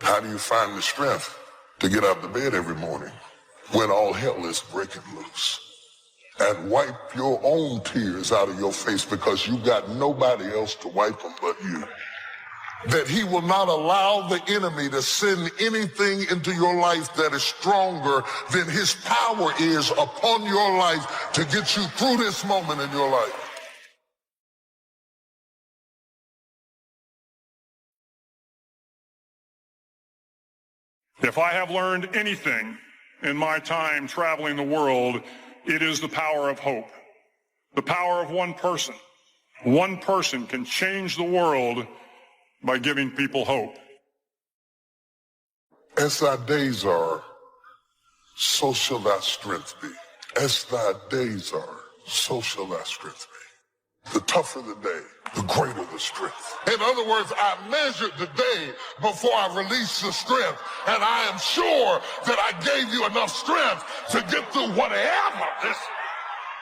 How do you find the strength to get out of bed every morning when all hell is breaking loose? And wipe your own tears out of your face because you got nobody else to wipe them but you. That he will not allow the enemy to send anything into your life that is stronger than his power is upon your life to get you through this moment in your life. If I have learned anything in my time traveling the world, it is the power of hope. The power of one person. One person can change the world by giving people hope. As thy days are, so shall thy strength be. As thy days are, so shall thy strength be. The tougher the day, the greater the strength. In other words, I measured the day before I released the strength, and I am sure that I gave you enough strength to get through whatever this.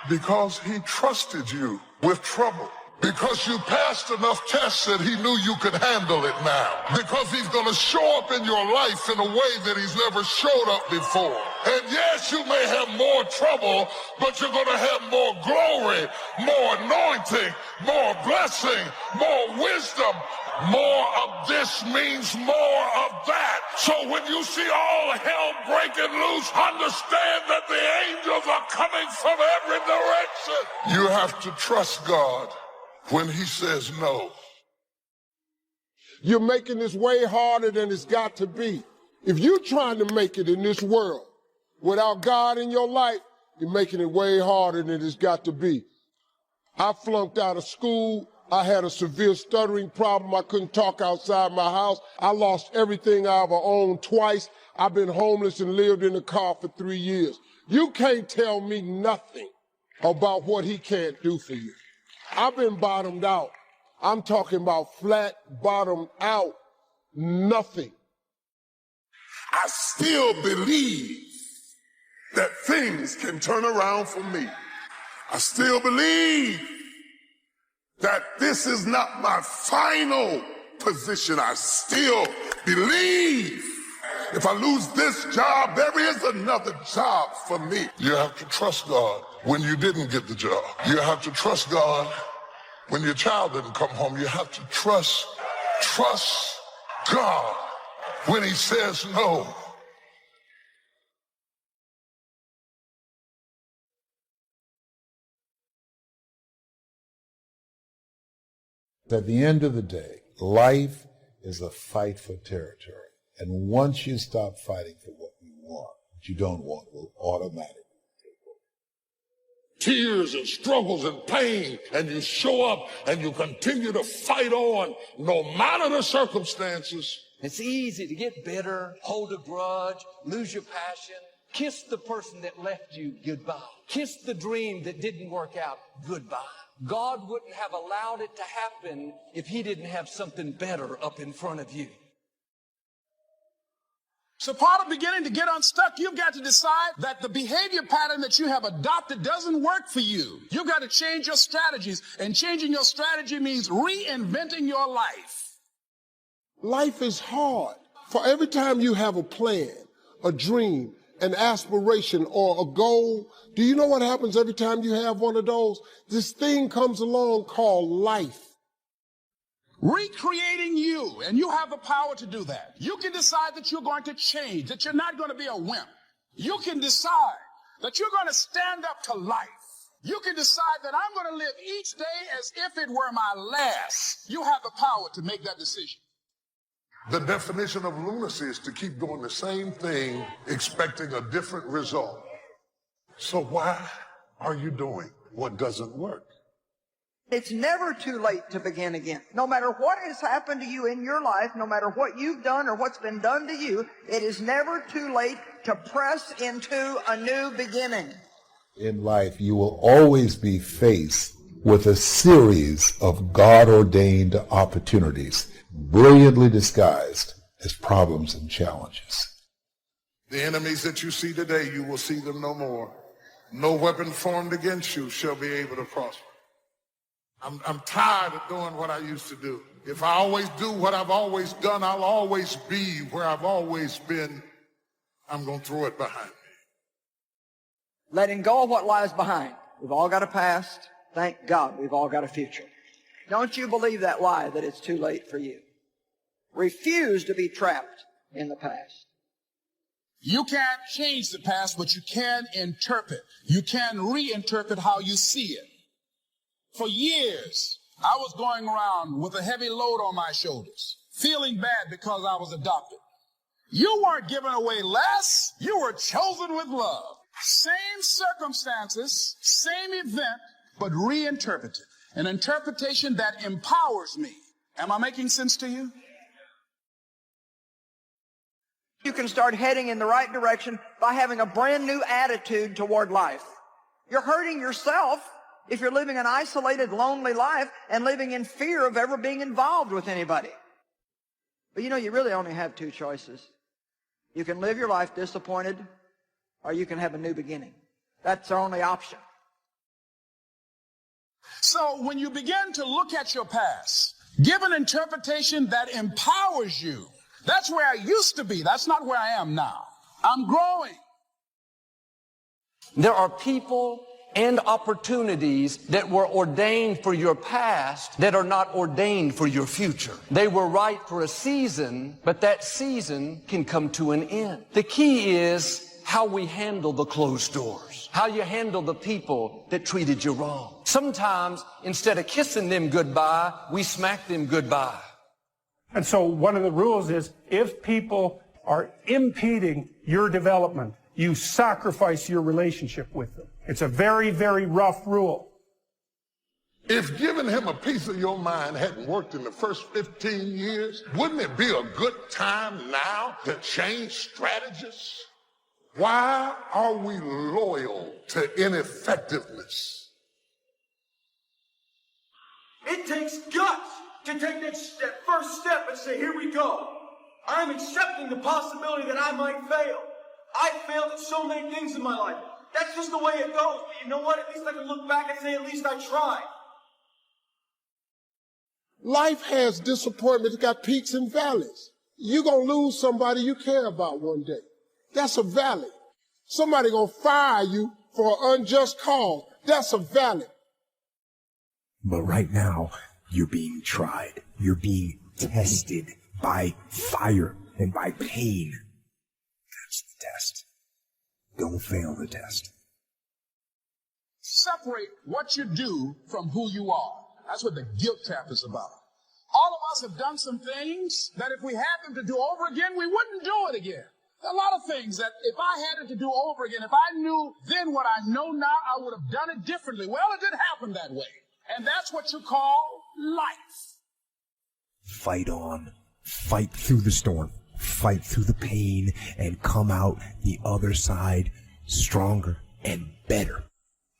Because he trusted you with trouble. Because you passed enough tests that he knew you could handle it now. Because he's going to show up in your life in a way that he's never showed up before. And yes, you may have more trouble, but you're going to have more glory, more anointing, more blessing, more wisdom. More of this means more of that. So when you see all hell breaking loose, understand that the angels are coming from every direction. You have to trust God when he says no. You're making this way harder than it's got to be. If you're trying to make it in this world without God in your life, you're making it way harder than it's got to be. I flunked out of school. I had a severe stuttering problem. I couldn't talk outside my house. I lost everything I ever owned twice. I've been homeless and lived in a car for 3 years. You can't tell me nothing about what he can't do for you. I've been bottomed out. I'm talking about flat bottomed out. Nothing. I still believe that things can turn around for me. I still believe that this is not my final position. I still believe if I lose this job, there is another job for me. You have to trust God when you didn't get the job. You have to trust God when your child didn't come home. You have to trust God when he says no. At the end of the day, life is a fight for territory. And once you stop fighting for what you want, what you don't want will automatically take over. Tears and struggles and pain, and you show up and you continue to fight on no matter the circumstances. It's easy to get bitter, hold a grudge, lose your passion, kiss the person that left you goodbye, kiss the dream that didn't work out goodbye. God wouldn't have allowed it to happen if he didn't have something better up in front of you. So part of beginning to get unstuck, you've got to decide that the behavior pattern that you have adopted doesn't work for you. You've got to change your strategies, and changing your strategy means reinventing your life. Life is hard. For every time you have a plan, a dream, an aspiration, or a goal, do you know what happens every time you have one of those? This thing comes along called life. Recreating you, and you have the power to do that. You can decide that you're going to change, that you're not going to be a wimp. You can decide that you're going to stand up to life. You can decide that I'm going to live each day as if it were my last. You have the power to make that decision. The definition of lunacy is to keep doing the same thing, expecting a different result. So why are you doing what doesn't work? It's never too late to begin again. No matter what has happened to you in your life, no matter what you've done or what's been done to you, it is never too late to press into a new beginning. In life, you will always be faced with a series of God-ordained opportunities, brilliantly disguised as problems and challenges. The enemies that you see today, you will see them no more. No weapon formed against you shall be able to prosper. I'm tired of doing what I used to do. If I always do what I've always done, I'll always be where I've always been. I'm going to throw it behind me. Letting go of what lies behind. We've all got a past. Thank God we've all got a future. Don't you believe that lie that it's too late for you. Refuse to be trapped in the past. You can't change the past, but you can interpret. You can reinterpret how you see it. For years, I was going around with a heavy load on my shoulders, feeling bad because I was adopted. You weren't given away less. You were chosen with love. Same circumstances, same event, but reinterpreted. An interpretation that empowers me. Am I making sense to you? You can start heading in the right direction by having a brand new attitude toward life. You're hurting yourself if you're living an isolated, lonely life and living in fear of ever being involved with anybody. But you know, you really only have two choices. You can live your life disappointed, or you can have a new beginning. That's our only option. So when you begin to look at your past, give an interpretation that empowers you. That's where I used to be. That's not where I am now. I'm growing. There are people and opportunities that were ordained for your past that are not ordained for your future. They were right for a season, but that season can come to an end. The key is how we handle the closed doors, how you handle the people that treated you wrong. Sometimes, instead of kissing them goodbye, we smack them goodbye. And so one of the rules is if people are impeding your development, you sacrifice your relationship with them. It's a very, very rough rule. If giving him a piece of your mind hadn't worked in the first 15 years, wouldn't it be a good time now to change strategies? Why are we loyal to ineffectiveness? It takes guts to take that first step and say, here we go. I'm accepting the possibility that I might fail. I failed at so many things in my life. That's just the way it goes. But you know what? At least I can look back and say, at least I tried. Life has disappointment. It's got peaks and valleys. You're going to lose somebody you care about one day. That's a valley. Somebody going to fire you for an unjust cause. That's a valley. But right now, you're being tried. You're being tested by fire and by pain. That's the test. Don't fail the test. Separate what you do from who you are. That's what the guilt trap is about. All of us have done some things that if we had them to do over again, we wouldn't do it again. There are a lot of things that if I had it to do over again, if I knew then what I know now, I would have done it differently. Well, it didn't happen that way. And that's what you call life. Fight on. Fight through the storm. Fight through the pain and come out the other side stronger and better.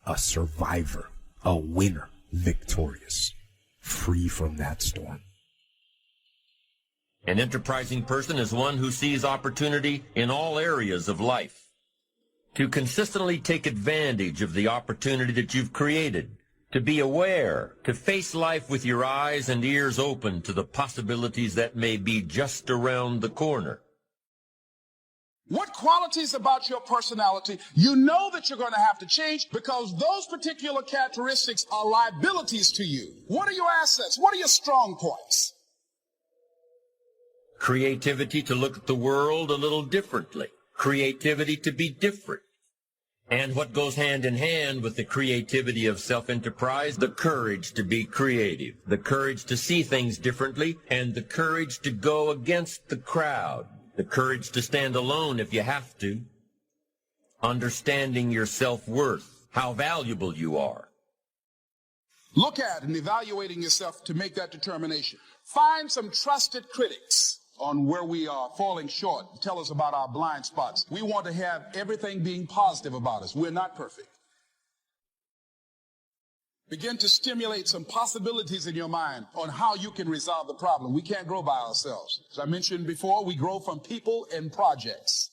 A survivor. A winner. Victorious. Free from that storm. An enterprising person is one who sees opportunity in all areas of life. To consistently take advantage of the opportunity that you've created. To be aware, to face life with your eyes and ears open to the possibilities that may be just around the corner. What qualities about your personality you know that you're going to have to change because those particular characteristics are liabilities to you? What are your assets? What are your strong points? Creativity to look at the world a little differently. Creativity to be different. And what goes hand in hand with the creativity of self-enterprise, the courage to be creative, the courage to see things differently, and the courage to go against the crowd, the courage to stand alone if you have to, understanding your self-worth, how valuable you are. Look at and evaluating yourself to make that determination. Find some trusted critics on where we are falling short. Tell us about our blind spots. We want to have everything being positive about us. We're not perfect. Begin to stimulate some possibilities in your mind on how you can resolve the problem. We can't grow by ourselves. As I mentioned before, we grow from people and projects.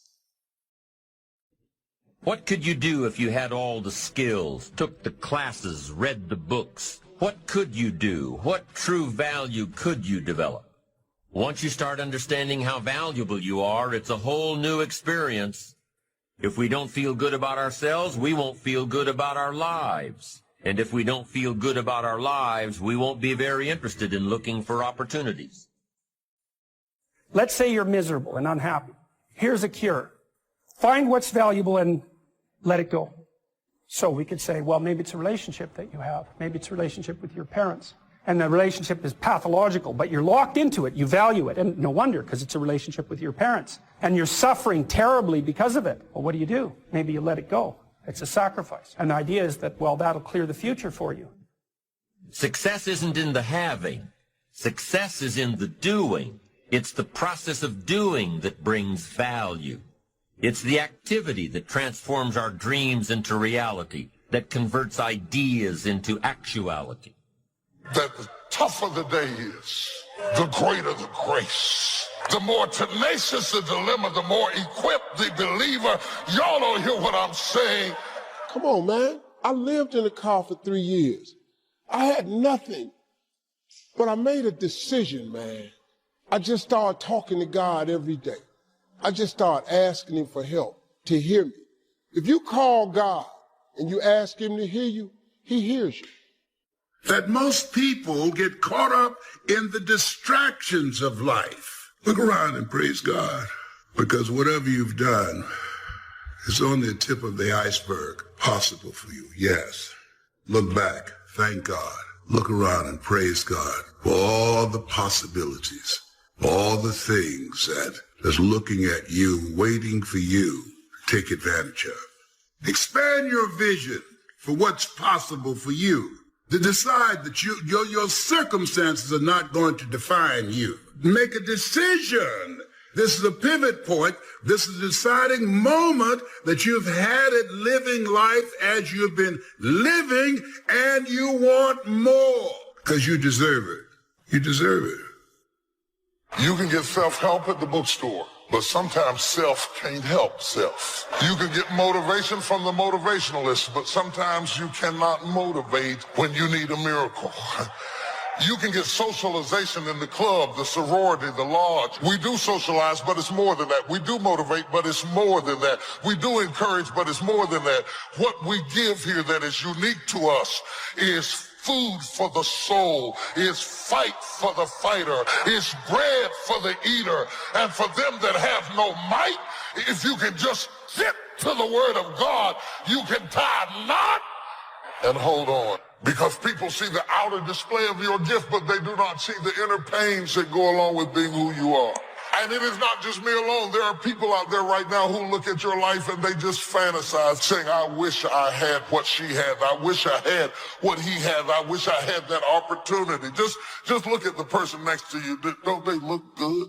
What could you do if you had all the skills, took the classes, read the books? What could you do? What true value could you develop? Once you start understanding how valuable you are, it's a whole new experience. If we don't feel good about ourselves, we won't feel good about our lives. And if we don't feel good about our lives, we won't be very interested in looking for opportunities. Let's say you're miserable and unhappy. Here's a cure. Find what's valuable and let it go. So we could say, well, maybe it's a relationship that you have. Maybe it's a relationship with your parents. And the relationship is pathological, but you're locked into it. You value it. And no wonder, because it's a relationship with your parents. And you're suffering terribly because of it. Well, what do? Maybe you let it go. It's a sacrifice. And the idea is that, well, that'll clear the future for you. Success isn't in the having. Success is in the doing. It's the process of doing that brings value. It's the activity that transforms our dreams into reality, that converts ideas into actuality. That the tougher the day is, the greater the grace. The more tenacious the dilemma, the more equipped the believer. Y'all don't hear what I'm saying. Come on, man. I lived in a car for 3 years. I had nothing, but I made a decision, man. I just started talking to God every day. I just started asking him for help, to hear me. If you call God and you ask him to hear you, he hears you. That most people get caught up in the distractions of life. Look around and praise God, because whatever you've done is only the tip of the iceberg possible for you. Yes. Look back. Thank God. Look around and praise God for all the possibilities, all the things that's looking at you, waiting for you to take advantage of. Expand your vision for what's possible for you. To decide that your circumstances are not going to define you. Make a decision. This is a pivot point. This is a deciding moment that you've had it living life as you've been living, and you want more because you deserve it. You deserve it. You can get self-help at the bookstore, but sometimes self can't help self. You can get motivation from the motivationalists, but sometimes you cannot motivate when you need a miracle. You can get socialization in the club, the sorority, the lodge. We do socialize, but it's more than that. We do motivate, but it's more than that. We do encourage, but it's more than that. What we give here that is unique to us is food for the soul, is fight for the fighter, is bread for the eater. And for them that have no might, if you can just sit to the word of God, you can tie a knot and hold on. Because people see the outer display of your gift, but they do not see the inner pains that go along with being who you are. And it is not just me alone. There are people out there right now who look at your life and they just fantasize, saying, I wish I had what she had. I wish I had what he had. I wish I had that opportunity. Just look at the person next to you. Don't they look good?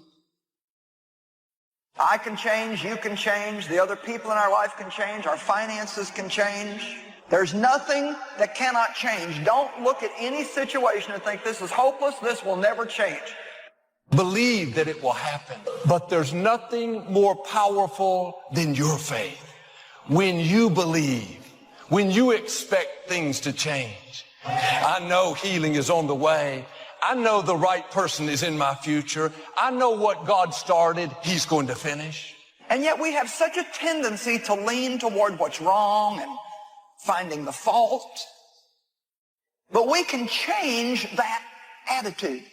I can change, you can change, the other people in our life can change, our finances can change. There's nothing that cannot change. Don't look at any situation and think this is hopeless, this will never change. Believe that it will happen. But there's nothing more powerful than your faith. When you believe, when you expect things to change. I know healing is on the way. I know the right person is in my future. I know what God started, he's going to finish. And yet we have such a tendency to lean toward what's wrong and finding the fault. But we can change that attitude.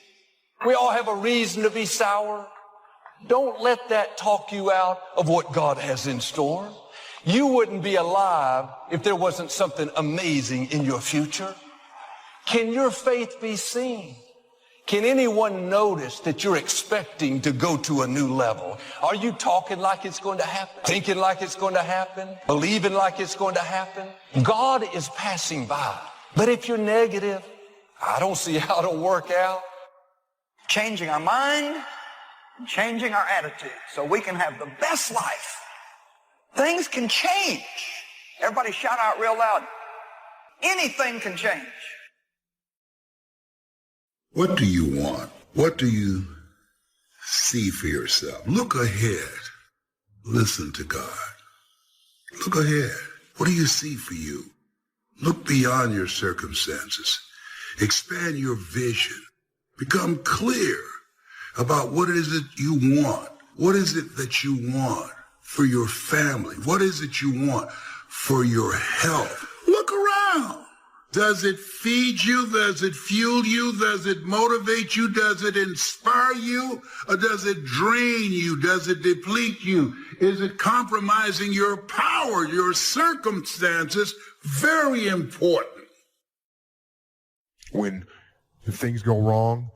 We all have a reason to be sour. Don't let that talk you out of what God has in store. You wouldn't be alive if there wasn't something amazing in your future. Can your faith be seen? Can anyone notice that you're expecting to go to a new level? Are you talking like it's going to happen? Thinking like it's going to happen? Believing like it's going to happen? God is passing by. But if you're negative, I don't see how it'll work out. Changing our mind, changing our attitude so we can have the best life. Things can change. Everybody shout out real loud. Anything can change. What do you want? What do you see for yourself? Look ahead. Listen to God. Look ahead. What do you see for you? Look beyond your circumstances. Expand your vision. Become clear about what it is that you want. What is it that you want for your family? What is it you want for your health? Look around. Does it feed you? Does it fuel you? Does it motivate you? Does it inspire you? Or does it drain you? Does it deplete you? Is it compromising your power, your circumstances? Very important. When things go wrong,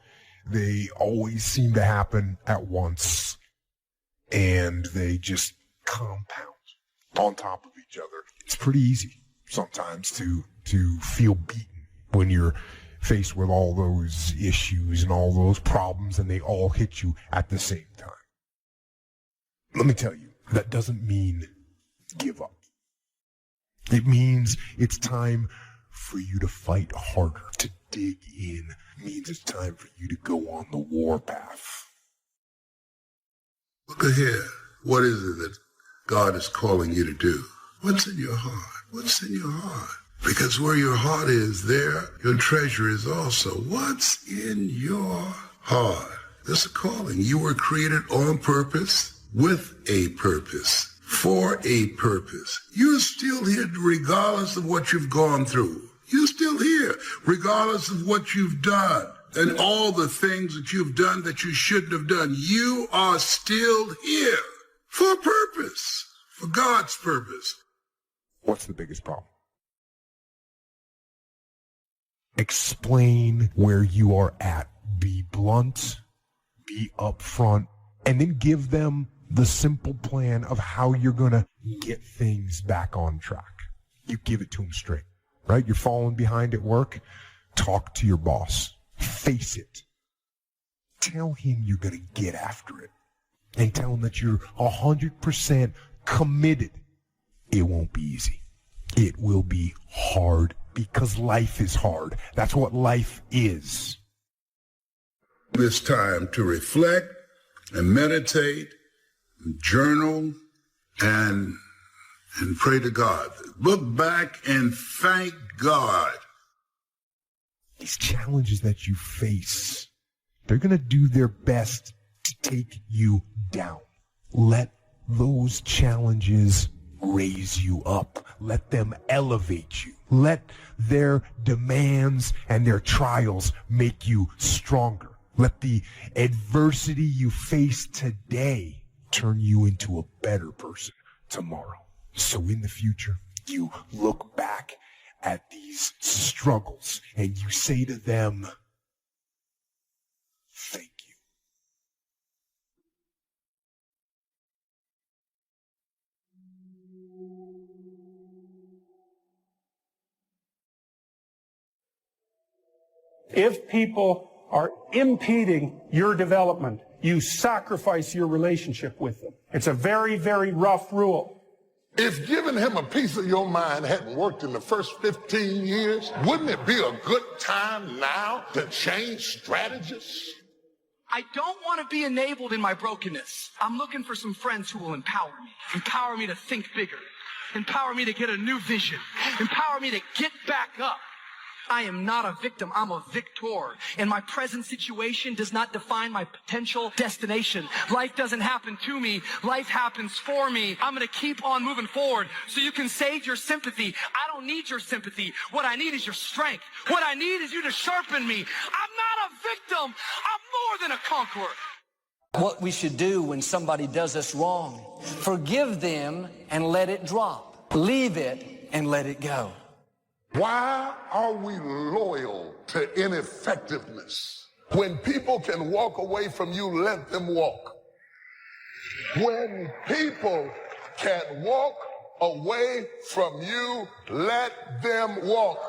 they always seem to happen at once, and they just compound on top of each other. It's pretty easy sometimes to feel beaten when you're faced with all those issues and all those problems, and they all hit you at the same time. Let me tell you, that doesn't mean give up. It means it's time for you to fight harder, to dig in. It means it's time for you to go on the war path. Look ahead. What is it that God is calling you to do? What's in your heart? What's in your heart? Because where your heart is, there your treasure is also. What's in your heart? That's a calling. You were created on purpose, with a purpose, for a purpose. You're still here regardless of what you've gone through. You're still here regardless of what you've done and all the things that you've done that you shouldn't have done. You are still here for a purpose, for God's purpose. What's the biggest problem? Explain where you are at. Be blunt, be upfront, and then give them the simple plan of how you're going to get things back on track. You give it to them straight, right? You're falling behind at work. Talk to your boss. Face it. Tell him you're going to get after it. And tell him that you're 100% committed. It won't be easy. It will be hard because life is hard. That's what life is. It's time to reflect and meditate, and journal, and pray to God. Look back and thank God. These challenges that you face, they're going to do their best to take you down. Let those challenges raise you up. Let them elevate you. Let their demands and their trials make you stronger. Let the adversity you face today turn you into a better person tomorrow. So in the future, you look back at these struggles and you say to them, thank you. If people are impeding your development, you sacrifice your relationship with them. It's a very, very rough rule. If giving him a piece of your mind hadn't worked in the first 15 years, wouldn't it be a good time now to change strategies? I don't want to be enabled in my brokenness. I'm looking for some friends who will empower me to think bigger, empower me to get a new vision, empower me to get back up. I am not a victim, I'm a victor. And my present situation does not define my potential destination. Life doesn't happen to me, life happens for me. I'm gonna keep on moving forward. So you can save your sympathy. I don't need your sympathy. What I need is your strength. What I need is you to sharpen me. I'm not a victim, I'm more than a conqueror. What we should do when somebody does us wrong, forgive them and let it drop. Leave it and let it go. Why are we loyal to ineffectiveness? When people can walk away from you, let them walk. When people can walk away from you, let them walk.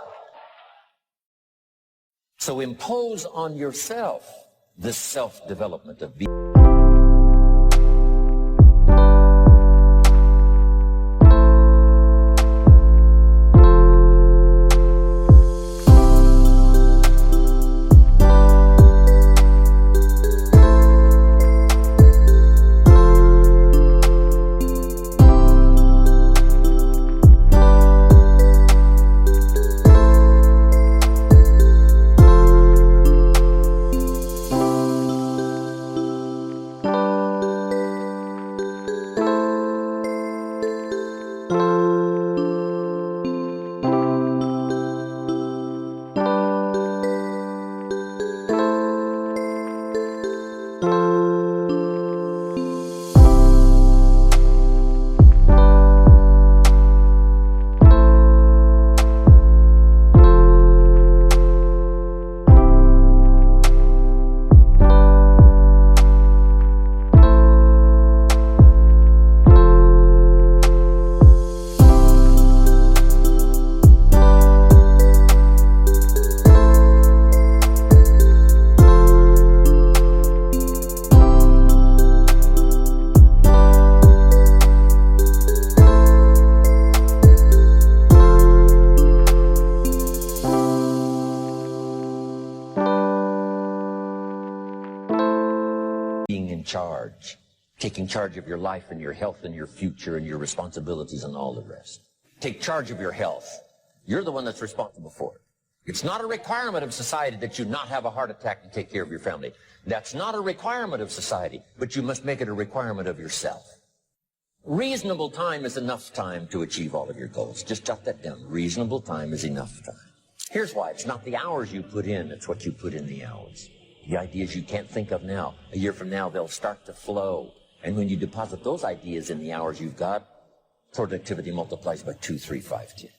So impose on yourself this self-development of being. charge. Taking charge of your life and your health and your future and your responsibilities and all the rest. Take charge of your health. You're the one that's responsible for it. It's not a requirement of society that you not have a heart attack to take care of your family. That's not a requirement of society, but you must make it a requirement of yourself. Reasonable time is enough time to achieve all of your goals. Just jot that down. Reasonable time is enough time. Here's why. It's not the hours you put in, it's what you put in the hours. The ideas you can't think of now, a year from now, they'll start to flow. And when you deposit those ideas in the hours you've got, productivity multiplies by 2, 3, 5, 10.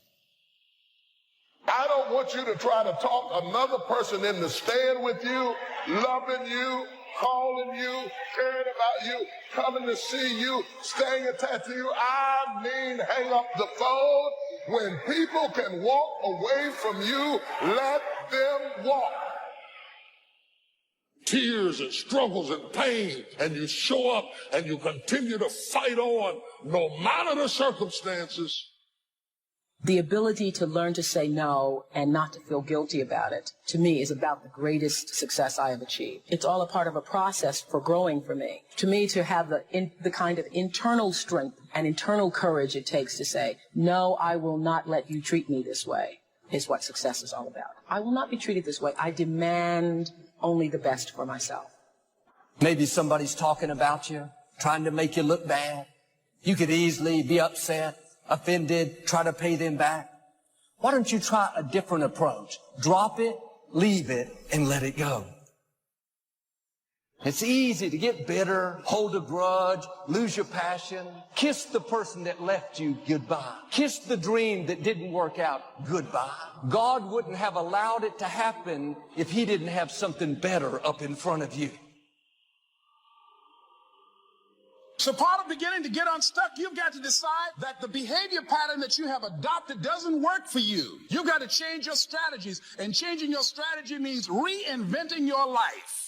I don't want you to try to talk another person into staying with you, loving you, calling you, caring about you, coming to see you, staying attached to you. I mean, hang up the phone. When people can walk away from you, let them walk. Tears and struggles and pain, and you show up and you continue to fight on no matter the circumstances. The ability to learn to say no and not to feel guilty about it, to me, is about the greatest success I have achieved. It's all a part of a process for growing for me. To me, to have the kind of internal strength and internal courage it takes to say, no, I will not let you treat me this way, is what success is all about. I will not be treated this way. I demand only the best for myself. Maybe somebody's talking about you, trying to make you look bad. You could easily be upset, offended, try to pay them back. Why don't you try a different approach? Drop it, leave it, and let it go. It's easy to get bitter, hold a grudge, lose your passion. Kiss the person that left you goodbye. Kiss the dream that didn't work out goodbye. God wouldn't have allowed it to happen if He didn't have something better up in front of you. So part of beginning to get unstuck, you've got to decide that the behavior pattern that you have adopted doesn't work for you. You've got to change your strategies, and changing your strategy means reinventing your life.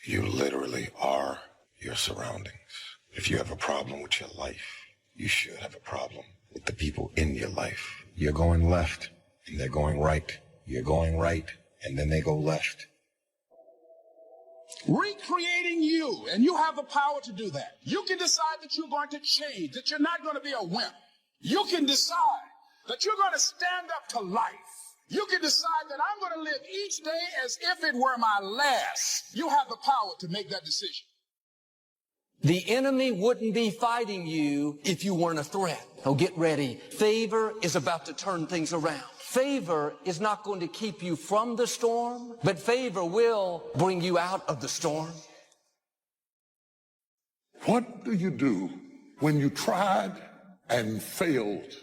You literally are your surroundings. If you have a problem with your life, you should have a problem with the people in your life. You're going left, and they're going right. You're going right, and then they go left. Recreating you, and you have the power to do that. You can decide that you're going to change, that you're not going to be a wimp. You can decide that you're going to stand up to life. You can decide that I'm going to live each day as if it were my last. You have the power to make that decision. The enemy wouldn't be fighting you if you weren't a threat. Oh, get ready. Favor is about to turn things around. Favor is not going to keep you from the storm, but favor will bring you out of the storm. What do you do when you tried and failed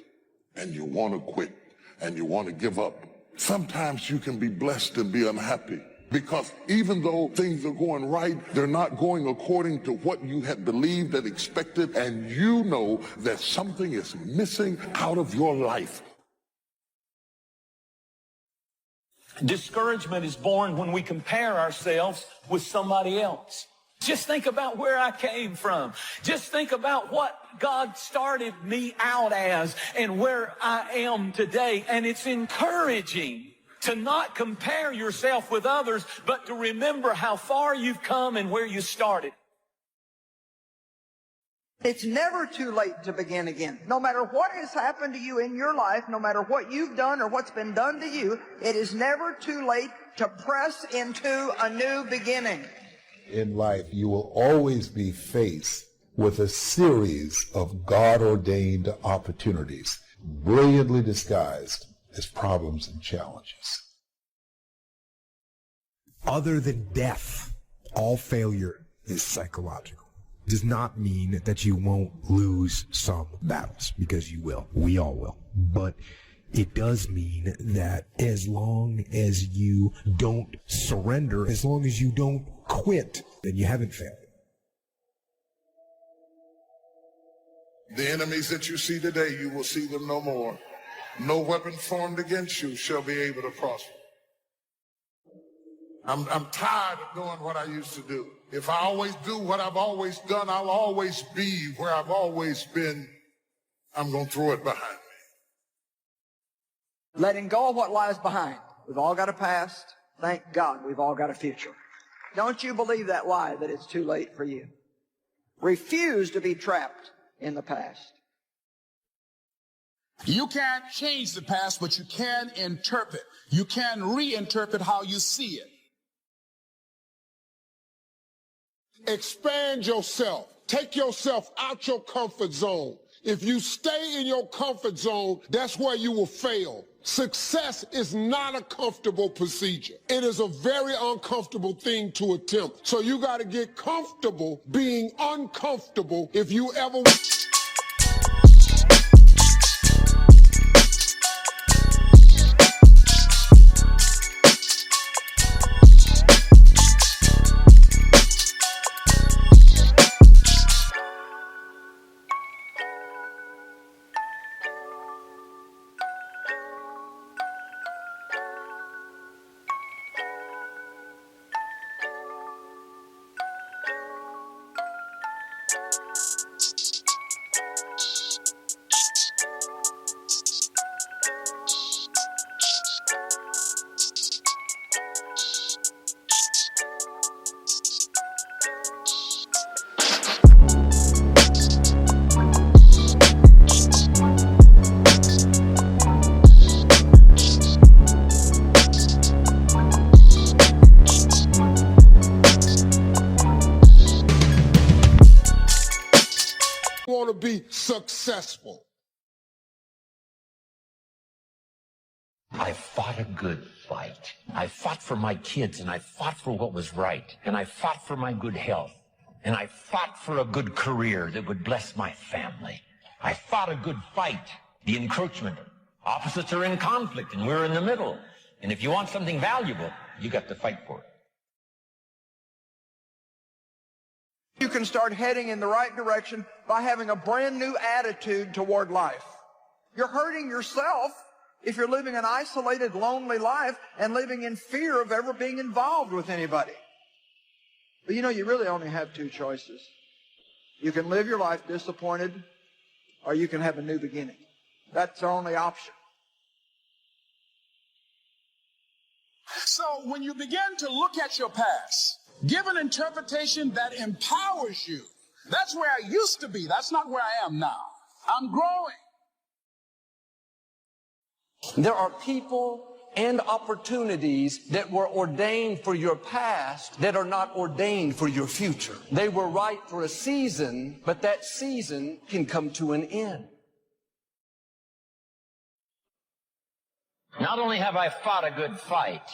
and you want to quit and you want to give up? Sometimes you can be blessed and be unhappy because even though things are going right, they're not going according to what you had believed and expected, and you know that something is missing out of your life. Discouragement is born when we compare ourselves with somebody else. Just think about where I came from. Just think about what God started me out as and where I am today. And it's encouraging to not compare yourself with others, but to remember how far you've come and where you started. It's never too late to begin again. No matter what has happened to you in your life, no matter what you've done or what's been done to you, it is never too late to press into a new beginning. In life, you will always be faced with a series of God-ordained opportunities, brilliantly disguised as problems and challenges. Other than death, all failure is psychological. Does not mean that you won't lose some battles, because you will. We all will. But it does mean that as long as you don't surrender, as long as you don't quit, then you haven't failed. The enemies that you see today, you will see them no more. No weapon formed against you shall be able to prosper. I'm tired of doing what I used to do. If I always do what I've always done, I'll always be where I've always been. I'm going to throw it behind me. Letting go of what lies behind. We've all got a past. Thank God we've all got a future. Don't you believe that lie that it's too late for you. Refuse to be trapped in the past. You can't change the past, but you can interpret. You can reinterpret how you see it. Expand yourself. Take yourself out your comfort zone. If you stay in your comfort zone, that's where you will fail. Success is not a comfortable procedure. It is a very uncomfortable thing to attempt. So you got to get comfortable being uncomfortable if you ever... want to be successful. I fought a good fight. I fought for my kids, and I fought for what was right. And I fought for my good health. And I fought for a good career that would bless my family. I fought a good fight. The encroachment. Opposites are in conflict, and we're in the middle. And if you want something valuable, you got to fight for it. You can start heading in the right direction by having a brand new attitude toward life. You're hurting yourself if you're living an isolated, lonely life and living in fear of ever being involved with anybody. But you know, you really only have two choices. You can live your life disappointed, or you can have a new beginning. That's the only option. So when you begin to look at your past, give an interpretation that empowers you. That's where I used to be. That's not where I am now. I'm growing. There are people and opportunities that were ordained for your past that are not ordained for your future. They were right for a season, but that season can come to an end. Not only have I fought a good fight,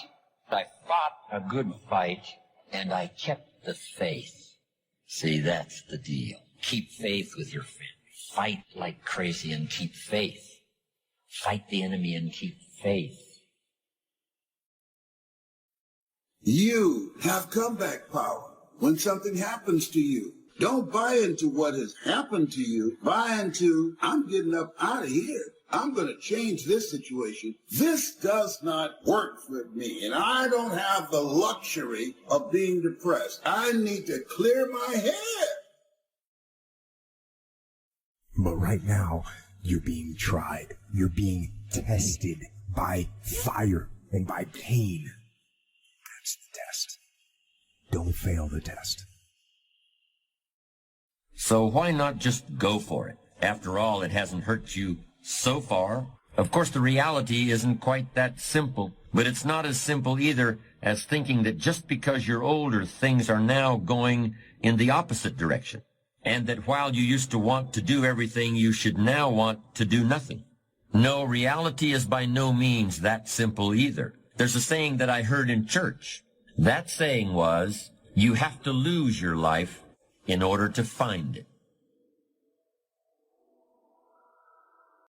but I fought a good fight, and I kept the faith. See, that's the deal. Keep faith with your family. Fight like crazy and keep faith. Fight the enemy and keep faith. You have comeback power when something happens to you. Don't buy into what has happened to you. Buy into, I'm getting up out of here. I'm going to change this situation. This does not work for me, and I don't have the luxury of being depressed. I need to clear my head. But right now, you're being tried. You're being tested by fire and by pain. That's the test. Don't fail the test. So why not just go for it? After all, it hasn't hurt you so far. Of course, the reality isn't quite that simple, but it's not as simple either as thinking that just because you're older, things are now going in the opposite direction, and that while you used to want to do everything, you should now want to do nothing. No, reality is by no means that simple either. There's a saying that I heard in church. That saying was, you have to lose your life in order to find it.